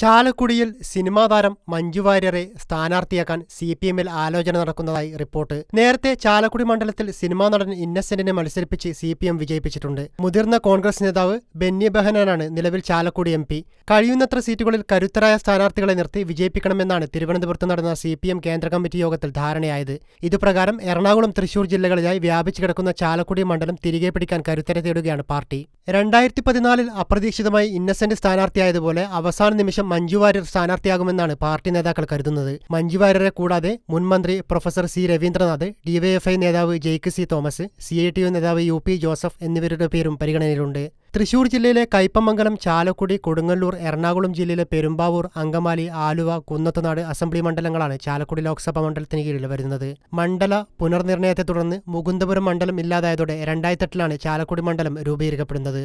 ചാലക്കുടിയിൽ സിനിമാ താരം മഞ്ജു വാര്യരെ സ്ഥാനാർത്ഥിയാക്കാൻ CPM-ൽ ആലോചന നടക്കുന്നതായി റിപ്പോർട്ട്. നേരത്തെ ചാലക്കുടി മണ്ഡലത്തിൽ സിനിമാ നടൻ ഇന്നസെന്റിനെ മത്സരിപ്പിച്ച് CPM വിജയിപ്പിച്ചിട്ടുണ്ട്. മുതിർന്ന കോൺഗ്രസ് നേതാവ് ബെന്നി ബെഹനാനാണ് നിലവിൽ ചാലക്കുടി MP. കഴിയുന്നത്ര സീറ്റുകളിൽ കരുത്തരായ സ്ഥാനാർത്ഥികളെ നിർത്തി വിജയിപ്പിക്കണമെന്നാണ് തിരുവനന്തപുരത്ത് നടന്ന CPM കേന്ദ്ര കമ്മിറ്റി യോഗത്തിൽ ധാരണയായത്. ഇതുപ്രകാരം എറണാകുളം, തൃശൂർ ജില്ലകളിലായി വ്യാപിച്ചു കിടക്കുന്ന ചാലക്കുടി മണ്ഡലം തിരികെ പിടിക്കാൻ കരുത്തരെ തേടുകയാണ് പാർട്ടി. 2014-ൽ അപ്രതീക്ഷിതമായി ഇന്നസെന്റ് സ്ഥാനാർത്ഥിയായതുപോലെ അവസാന നിമിഷം മഞ്ജു വാര്യർ സ്ഥാനാർത്ഥിയാകുമെന്നാണ് പാർട്ടി നേതാക്കൾ കരുതുന്നത്. മഞ്ജു വാര്യരെ കൂടാതെ മുൻമന്ത്രി പ്രൊഫസർ C. രവീന്ദ്രനാഥ്, DYFI നേതാവ് ജെയ്ക്ക് C. തോമസ്, CITU നേതാവ് UP ജോസഫ് എന്നിവരുടെ പേരും പരിഗണനയിലുണ്ട്. തൃശൂർ ജില്ലയിലെ കയ്പമംഗലം, ചാലക്കുടി, കൊടുങ്ങല്ലൂർ, എറണാകുളം ജില്ലയിലെ പെരുമ്പാവൂർ, അങ്കമാലി, ആലുവ, കുന്നത്തുനാട് അസംബ്ലി മണ്ഡലങ്ങളാണ് ചാലക്കുടി ലോക്സഭാ മണ്ഡലത്തിന് കീഴിൽ വരുന്നത്. മണ്ഡല പുനർനിർണയത്തെ തുടർന്ന് മുകുന്ദപുരം മണ്ഡലം ഇല്ലാതായതോടെ 2008-ലാണ് ചാലക്കുടി മണ്ഡലം രൂപീകരിക്കപ്പെടുന്നത്.